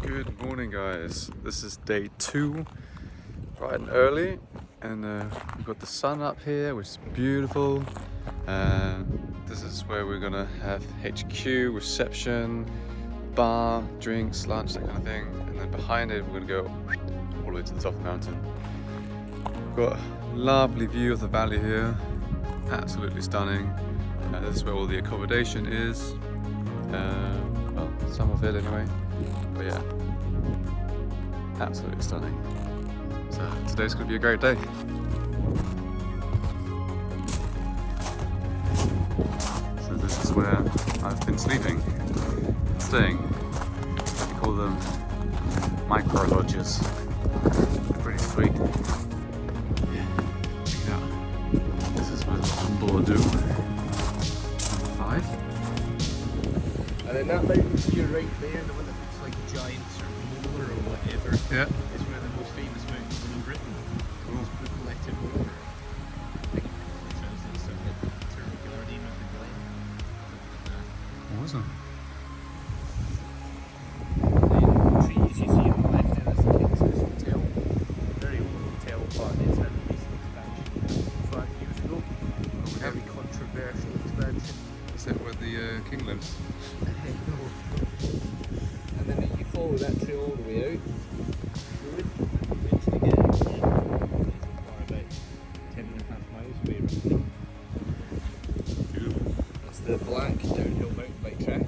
Good morning, guys. This is day 2, bright and early, and we've got the sun up here, which is beautiful. This is where we're gonna have HQ, reception, bar, drinks, lunch, that kind of thing. And then behind it, we're gonna go all the way to the top of the mountain. We've got a lovely view of the valley here, absolutely stunning. This is where all the accommodation is. Well, some of it anyway. But yeah, absolutely stunning. So today's going to be a great day. So this is where I've been sleeping, staying. We call them micro lodges. They're pretty sweet. Yeah, check it out. This is where the Bordeaux. 5. And then that mountain to your right there, the one that looks like a giant sort of molar or whatever, Yeah. is one of the most famous mountains in Britain. It's Buccleuch Moor. I think it translates to the circular name of the glen. What was it? The trees you see on the left there, that's the King's Hotel. A very old hotel, but it's had a recent expansion 5 years ago. Very controversial expansion. Is that where the king lives? And then you follow that trail all the way out, eventually get out here, about 10.5 miles away roughly. Beautiful. That's the black downhill mountain bike track.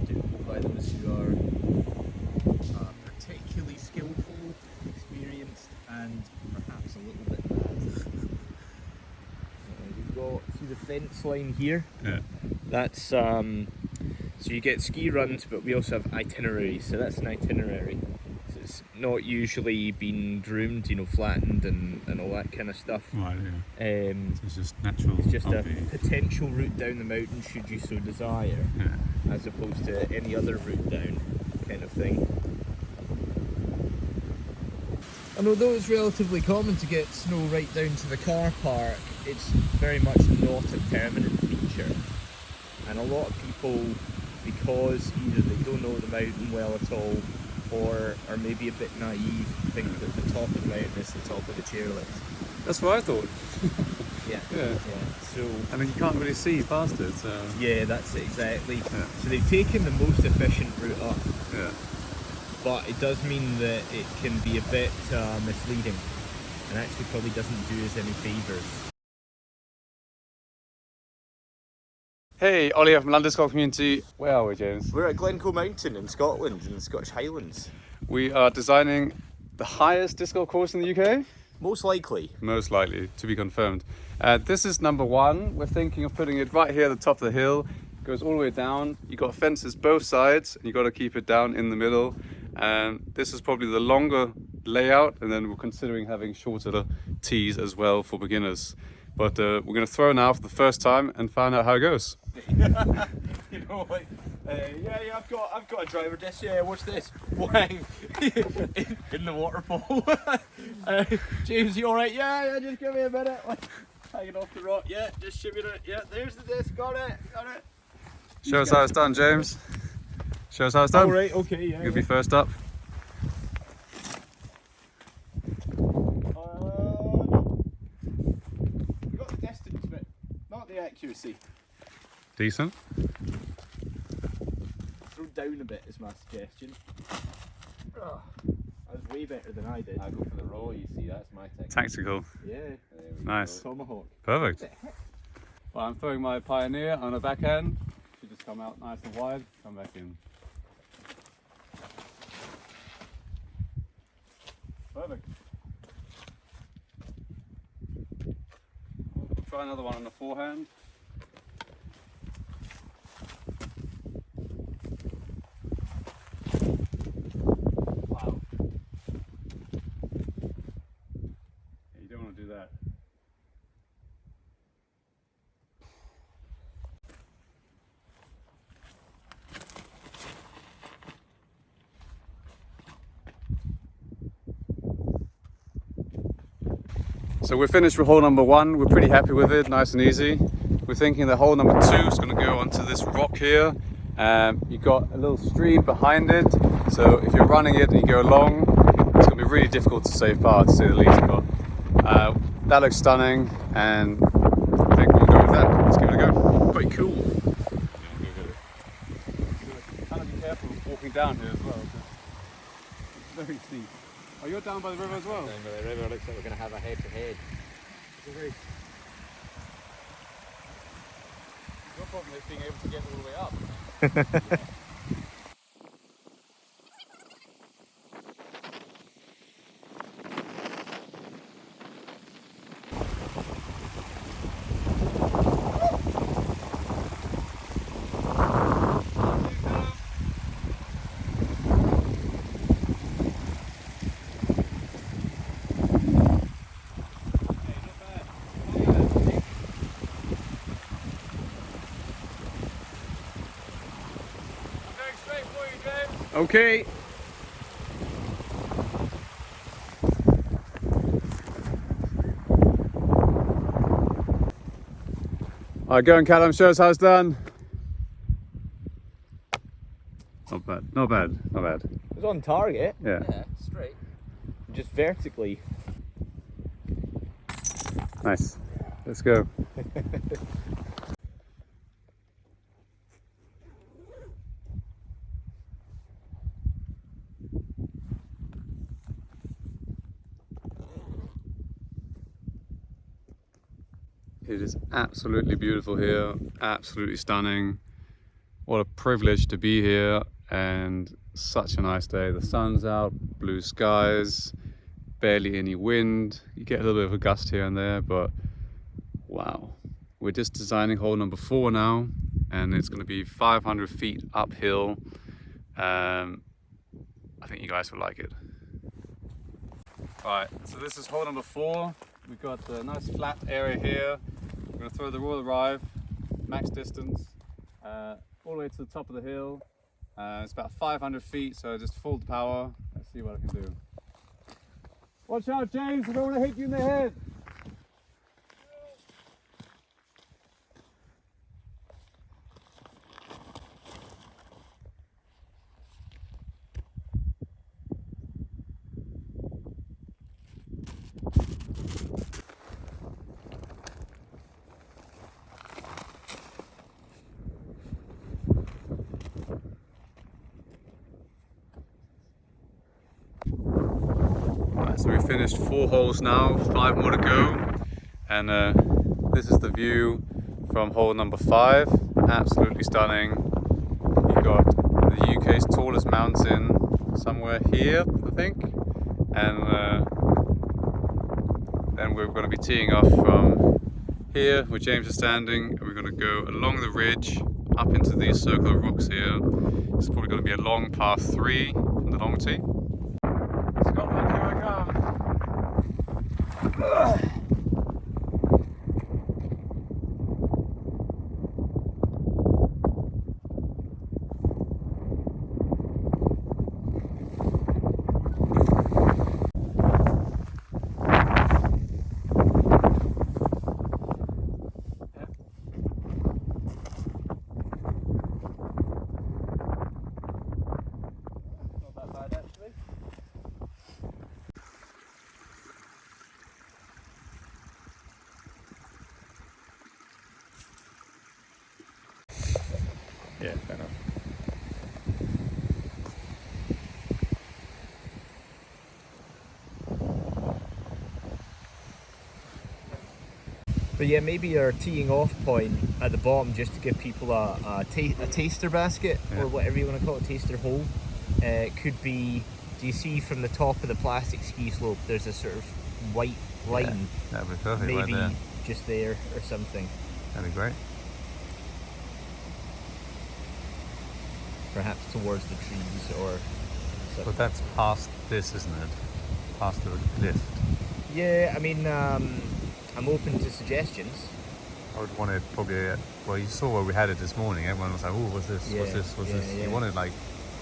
Do go by those who are particularly skillful, experienced, and perhaps a little bit mad. We've got through the fence line here. Yeah. That's so you get ski runs, but we also have itineraries. So that's an itinerary. So it's not usually been groomed, flattened and all that kind of stuff. Right, yeah. So it's just natural. It's just a bumpy. potential route down the mountain should you so desire, Yeah. as opposed to any other route down kind of thing. And although it's relatively common to get snow right down to the car park, it's very much not a permanent feature. And a lot of people, because either they don't know the mountain well at all, or are maybe a bit naive, think that the top of the mountain is the top of the chairlift. That's what I thought. Yeah. So I mean, you can't really see past it, so. yeah, that's it exactly. Yeah. So they've taken the most efficient route up, Yeah. but it does mean that it can be a bit misleading, and actually probably doesn't do us any favours. Hey, Ollie from London Golf Community. Where are we, James? We're at Glencoe Mountain in Scotland, in the Scottish Highlands. We are designing the highest disc golf course in the UK. Most likely. Most likely, to be confirmed. This is number 1. We're thinking of putting it right here at the top of the hill. It goes all the way down. You've got fences both sides, and you've got to keep it down in the middle. And this is probably the longer layout, and then we're considering having shorter tees as well for beginners. But we're going to throw now for the first time and find out how it goes. I've got a driver disc. Yeah, what's this? Wang in the waterfall. James, you all right? Yeah. Just give me a minute. Hanging off the rock. Yeah, just shimmy it. Yeah, there's the disc. Got it. Show us how it's done, James. Show us how it's done. All right. Okay. Yeah. You'll be first up. We got the distance, but not the accuracy. Decent. Throw down a bit is my suggestion. That was way better than I did. I go for the roll, you see, that's my technique. Tactical. Yeah. Nice. Tomahawk. Perfect. Well, I'm throwing my Pioneer on the backhand. Should just come out nice and wide. Come back in. Perfect. We'll try another one on the forehand. Wow. Yeah, you don't want to do that. So we're finished with hole number 1. We're pretty happy with it, nice and easy. We're thinking that hole number 2 is going to go onto this rock here. You've got a little stream behind it, So if you're running it and you go along, it's going to be really difficult to save power, to say the least. But that looks stunning, and I think we'll go with that. Let's give it a go. Quite cool. Kind of be careful walking down here as well. It's very steep. Oh, you're down by the river as well? Down by the river, looks like we're going to have a head-to-head. Your problem is being able to get all the way up. Okay. Alright, go on Callum, show us how it's done. Not bad, not bad, not bad. It was on target. Yeah. Yeah, straight. Just vertically. Nice. Let's go. It is absolutely beautiful here, absolutely stunning. What a privilege to be here, and such a nice day. The sun's out, blue skies, barely any wind. You get a little bit of a gust here and there, but wow. We're just designing hole number 4 now, and it's going to be 500 feet uphill. I think you guys will like it. Alright, so this is hole number 4. We've got a nice flat area here. We're going to throw the Royal Arrive, max distance, all the way to the top of the hill. It's about 500 feet, so just full power. Let's see what I can do. Watch out, James, I don't want to hit you in the head. So we finished 4 holes now, 5 more to go, and this is the view from hole number 5. Absolutely stunning. You've got the UK's tallest mountain somewhere here, I think, and then we're going to be teeing off from here where James is standing, and we're going to go along the ridge up into these circular rocks here. It's probably going to be a long par 3 from the long tee. Scotland, here I come. Not that bad actually. Yeah, fair enough. But yeah, maybe our teeing off point at the bottom, just to give people a taster basket, Yeah. or whatever you want to call it, taster hole. Could be, do you see from the top of the plastic ski slope, there's a sort of white line, That'd be perfect maybe right there. just there or something. That'd be great. Perhaps towards the trees or something. But that's past this, isn't it? Past the lift. Yeah, I mean, I'm open to suggestions. I would want it probably, well, you saw where we had it this morning. Everyone was like, oh, what's this? What's Yeah, this? What's yeah, this? yeah. You want it like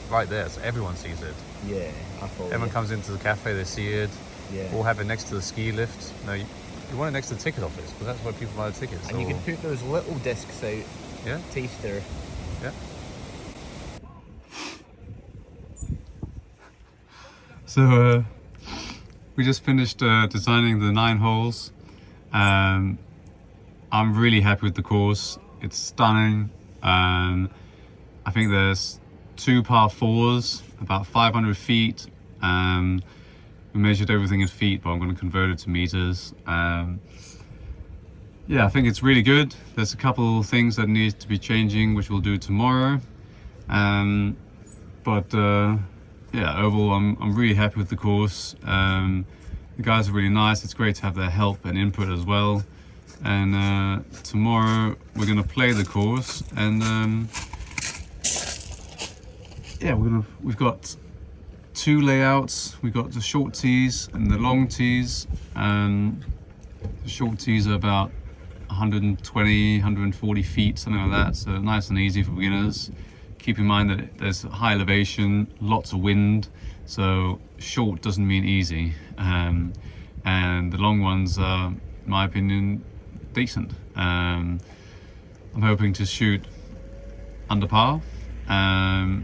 right there so everyone sees it. Yeah, I follow. Everyone yeah. comes into the cafe, they see it. Yeah. Or have it next to the ski lift. No, you want it next to the ticket office because that's where people buy the tickets. And you or- can put those little discs out, Yeah, taster. yeah. So we just finished designing the 9 holes. I'm really happy with the course. It's stunning. I think there's 2 par 4s, about 500 feet. We measured everything in feet, but I'm going to convert it to meters. Yeah, I think it's really good. There's a couple things that need to be changing, which we'll do tomorrow. Yeah, overall, I'm really happy with the course. The guys are really nice. It's great to have their help and input as well. And tomorrow we're going to play the course, and yeah, we've got 2 layouts. We've got the short tees and the long tees. The short tees are about 120, 140 feet, something like that. So nice and easy for beginners. Keep in mind that there's high elevation, lots of wind, so short doesn't mean easy. And the long ones are, in my opinion, decent. I'm hoping to shoot under par, and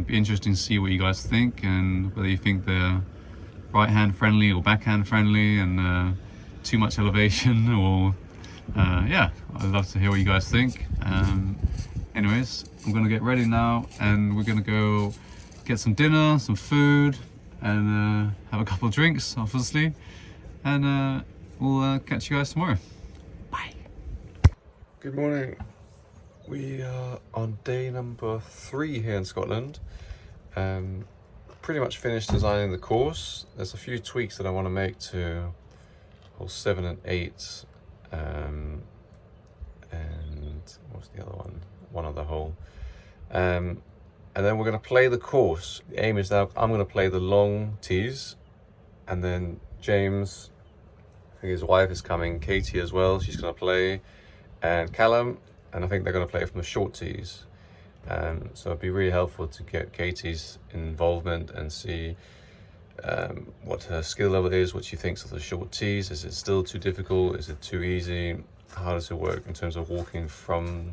be interesting to see what you guys think, and whether you think they're right hand friendly or backhand friendly, and too much elevation, or yeah, I'd love to hear what you guys think. Anyways, I'm gonna get ready now, and we're gonna go get some dinner, some food, and have a couple of drinks, obviously, and we'll catch you guys tomorrow. Bye. Good morning. We are on day number 3 here in Scotland. Pretty much finished designing the course. There's a few tweaks that I want to make to holes 7 and 8, and what's the other one? One other hole. And then we're going to play the course. The aim is that I'm going to play the long tees, and then James, I think his wife is coming, Katie as well, she's going to play, and Callum, and I think they're going to play from the short tees. So it'd be really helpful to get Katie's involvement and see what her skill level is, what she thinks of the short tees. Is it still too difficult? Is it too easy? How does it work in terms of walking from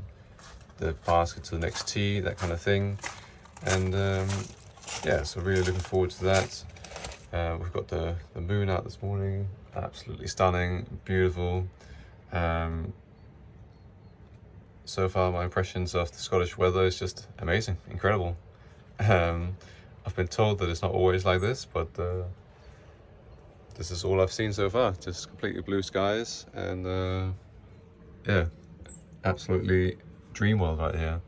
the basket to the next tee, that kind of thing. And yeah, so really looking forward to that. We've got the moon out this morning, absolutely stunning, beautiful. So far my impressions of the Scottish weather is just amazing, incredible. I've been told that it's not always like this, but this is all I've seen so far, just completely blue skies, and yeah, absolutely dream world right here.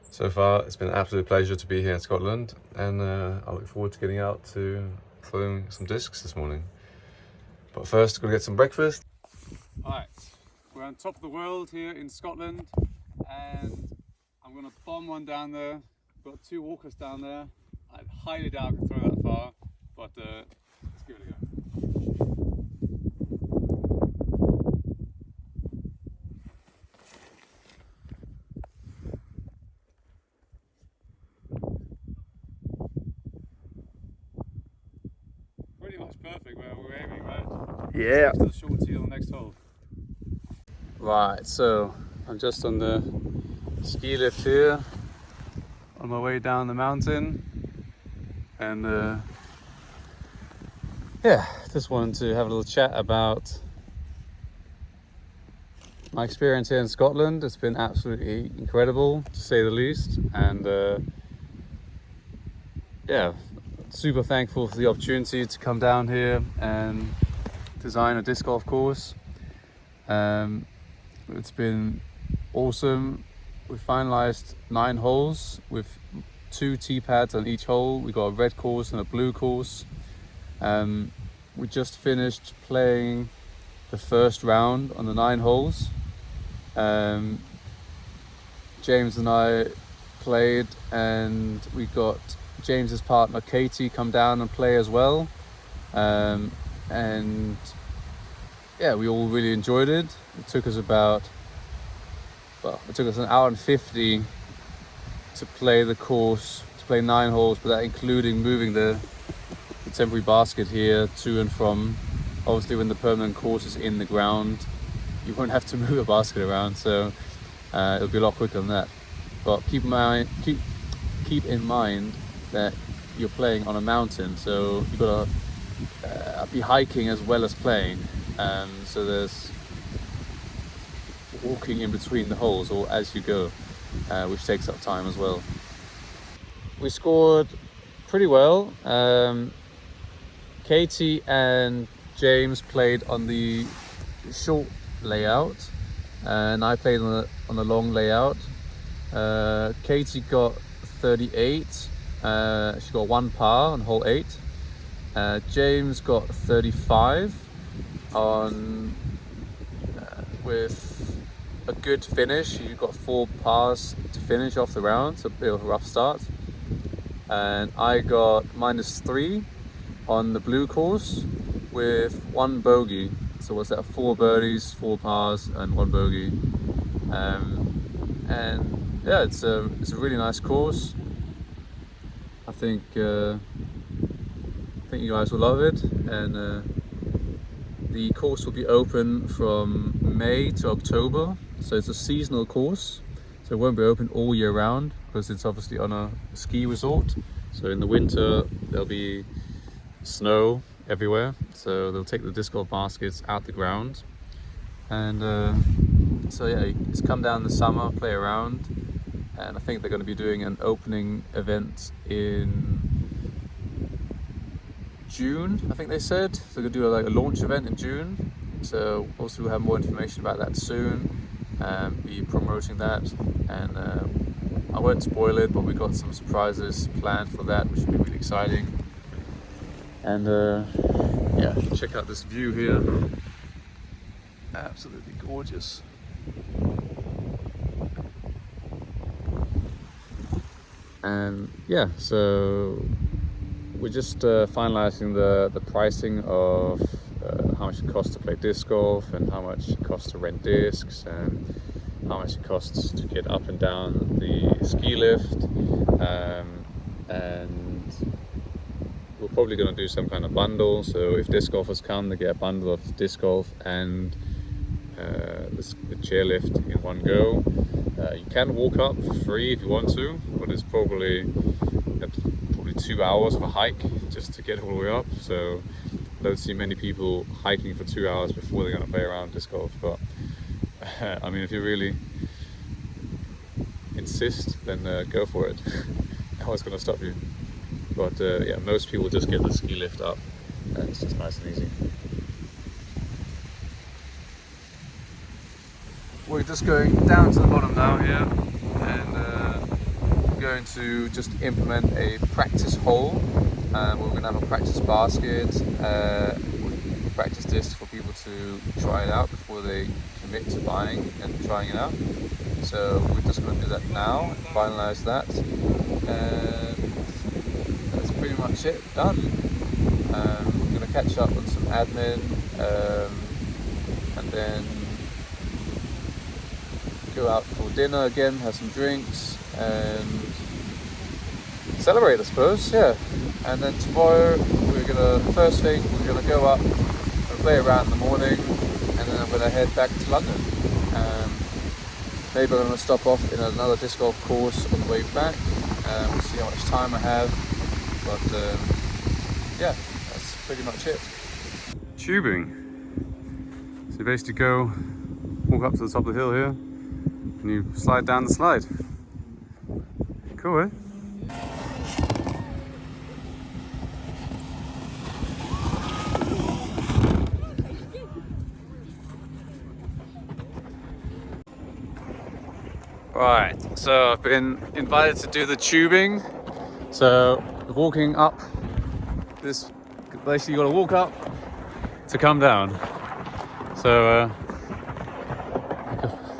So far it's been an absolute pleasure to be here in Scotland, and I look forward to getting out to throwing some discs this morning. But first, gonna get some breakfast. Alright, we're on top of the world here in Scotland, and I'm gonna bomb one down there. We've got 2 walkers down there. I highly doubt I can throw that far, but let's give it a go. Pretty much perfect where we're aiming, right? Yeah. To the short tee on the next hole. Right, so I'm just on the ski lift here, on my way down the mountain, and yeah, just wanted to have a little chat about my experience here in Scotland. It's been absolutely incredible, to say the least, and yeah, super thankful for the opportunity to come down here and design a disc golf course. It's been awesome. We finalized 9 holes with 2 tee pads on each hole. We got a red course and a blue course. We just finished playing the first round on the 9 holes. James and I played, and we got James's partner Katie come down and play as well. And yeah, we all really enjoyed it. It took us an hour and 50 to play the course, to play 9 holes, but that including moving the temporary basket here to and from. Obviously, when the permanent course is in the ground, you won't have to move a basket around, so it'll be a lot quicker than that. But keep in mind that you're playing on a mountain, so you've got to be hiking as well as playing. So there's walking in between the holes or as you go, which takes up time as well. We scored pretty well. Katie and James played on the short layout, and I played on the long layout. Katie got 38. She got 1 par on hole 8. James got 35 on with a good finish. You got 4 pars to finish off the round, so a bit of a rough start. And I got -3 on the blue course with 1 bogey. So what's that? 4 birdies, 4 pars, and 1 bogey. And yeah, it's a really nice course. I think you guys will love it. And the course will be open from May to October. So it's a seasonal course. So it won't be open all year round because it's obviously on a ski resort. So in the winter there'll be snow everywhere. So they'll take the disc golf baskets out the ground. And so yeah, you just come down in the summer, play around. And I think they're going to be doing an opening event in June, I think they said. So they're going to do a launch event in June. So also we'll have more information about that soon. Be promoting that, and I won't spoil it, but we got some surprises planned for that, which will be really exciting. And yeah, check out this view here. Absolutely gorgeous. And yeah, so we're just finalizing the pricing of how much it costs to play disc golf, and how much it costs to rent discs, and how much it costs to get up and down the ski lift. And we're probably going to do some kind of bundle. So if disc golfers come, they get a bundle of disc golf and the chairlift in one go. You can walk up for free if you want to, but it's probably 2 hours of a hike just to get all the way up. So I don't see many people hiking for 2 hours before they're going to play around disc golf. But I mean, if you really insist, then go for it. No one's going to stop you. But yeah, most people just get the ski lift up, and it's just nice and easy. We're just going down to the bottom now here, and we're going to just implement a practice hole. We're going to have a practice basket with practice discs for people to try it out before they commit to buying and trying it out. So we're just going to do that now and finalize that, and that's pretty much it, done. We're going to catch up on some admin, and then go out for dinner again, have some drinks, and celebrate, I suppose. Yeah. And then tomorrow first thing we're gonna go up and play around in the morning, and then I'm gonna head back to London. Maybe I'm gonna stop off in another disc golf course on the way back. We'll see how much time I have, but yeah, that's pretty much it. Tubing. So you basically walk up to the top of the hill here, and you slide down the slide. Cool, eh? Right, so I've been invited to do the tubing. So walking up this, basically you got to walk up to come down. So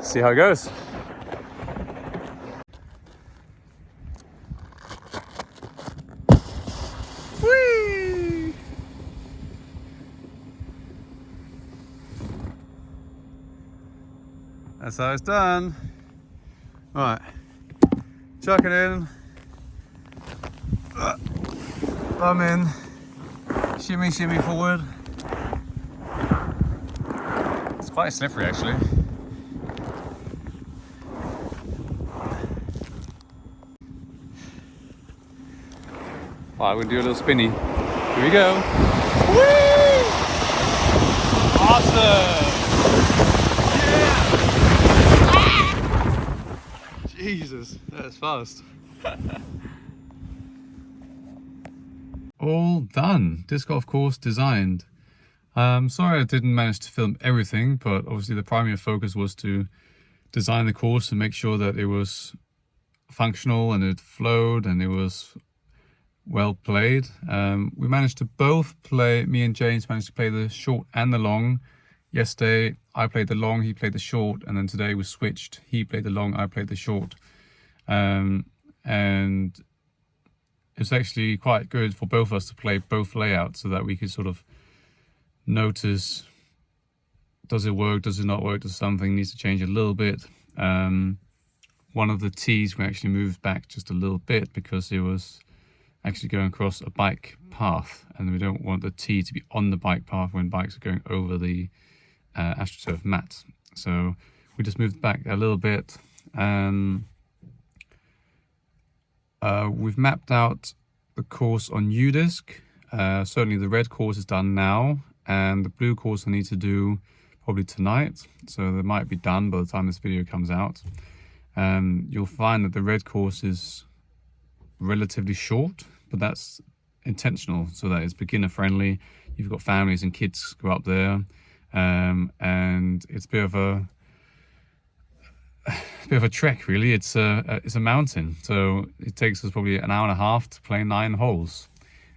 see how it goes. Whee! That's how it's done. Right, chuck it in, bum in, shimmy forward. It's quite slippery actually. Alright, we're gonna do a little spinny. Here we go. Whee! Awesome! Yeah! Jesus, that's fast. All done. Disc golf course designed. Sorry I didn't manage to film everything, but obviously the primary focus was to design the course and make sure that it was functional and it flowed and it was well played. We managed to both play, me and James managed to play the short and the long. Yesterday I played the long, he played the short, and then today we switched. He played the long, I played the short. And it's actually quite good for both of us to play both layouts so that we could sort of notice, does it work, does it not work, does something needs to change a little bit. One of the tees we actually moved back just a little bit because it was actually going across a bike path, and we don't want the tee to be on the bike path when bikes are going over the AstroTurf mat. So we just moved back a little bit. We've mapped out the course on UDisc. Certainly the red course is done now, and the blue course I need to do probably tonight. So they might be done by the time this video comes out. You'll find that the red course is relatively short, but that's intentional so that it's beginner friendly. You've got families and kids go up there, and it's a bit of a trek really. It's a mountain, so it takes us probably an hour and a half to play 9 holes.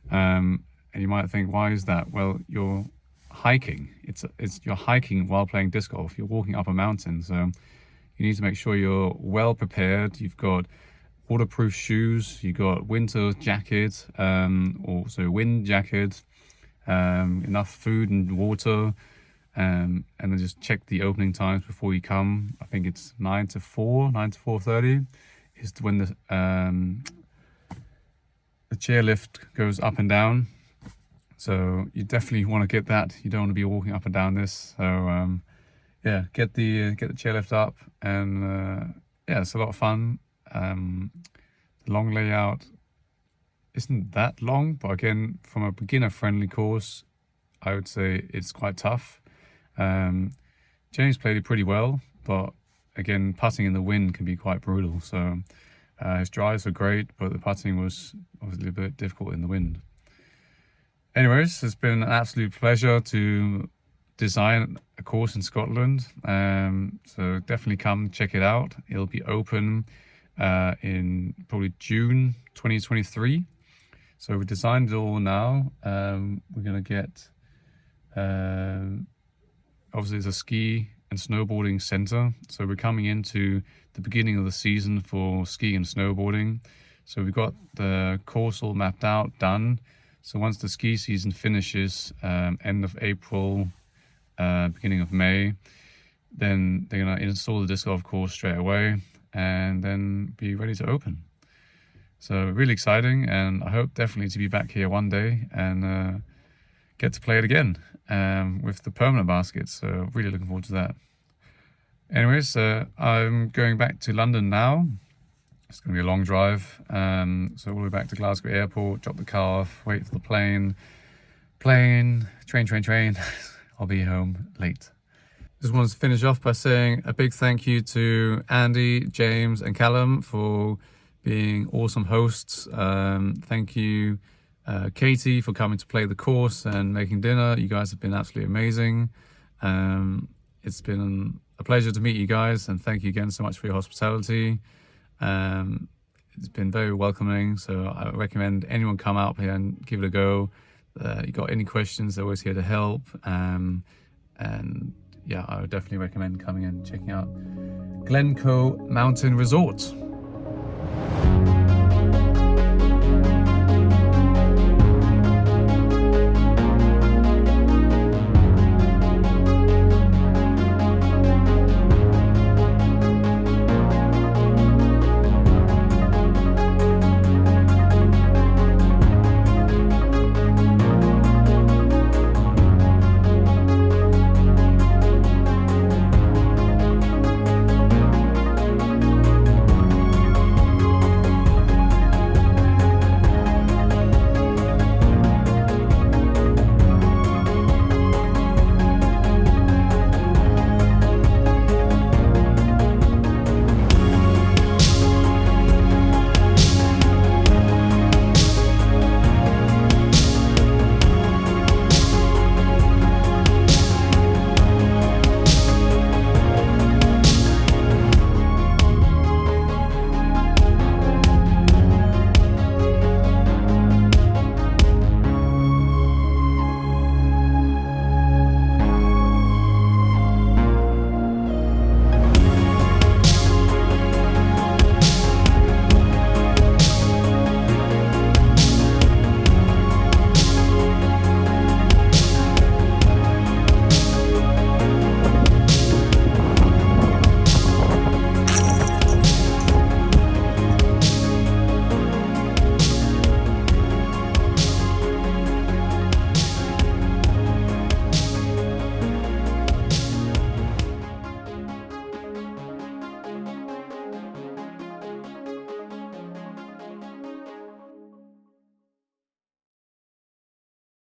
And you might think, why is that? Well, you're hiking. You're hiking while playing disc golf. You're walking up a mountain, so you need to make sure you're well prepared. You've got waterproof shoes, you've got winter jacket, also wind jacket, enough food and water, and then just check the opening times before you come. I think it's 9 to 4:30 is when the chairlift goes up and down. So you definitely want to get that. You don't want to be walking up and down this. So yeah, get the chairlift up, and yeah, it's a lot of fun. The long layout isn't that long, but again, from a beginner friendly course, I would say it's quite tough. James played it pretty well, but again, putting in the wind can be quite brutal. So his drives were great, but the putting was obviously a bit difficult in the wind. Anyways, it's been an absolute pleasure to design a course in Scotland. So definitely come check it out. It'll be open in probably June 2023. So we designed it all now. We're gonna get obviously it's a ski and snowboarding center, so we're coming into the beginning of the season for ski and snowboarding. So we've got the course all mapped out, done. So once the ski season finishes, end of April, beginning of May, then they're gonna install the disc golf course straight away and then be ready to open. So really exciting, and I hope definitely to be back here one day and get to play it again with the permanent baskets. So really looking forward to that. Anyways, I'm going back to London now. It's going to be a long drive. So we'll be back to Glasgow Airport, drop the car off, wait for the plane, train. I'll be home late. Just wanted to finish off by saying a big thank you to Andy, James and Callum for being awesome hosts. Thank you Katie for coming to play the course and making dinner. You guys have been absolutely amazing. It's been a pleasure to meet you guys, and thank you again so much for your hospitality. It's been very welcoming, so I recommend anyone come out here and give it a go. You got any questions, they're always here to help. And yeah, I would definitely recommend coming and checking out Glencoe Mountain Resort.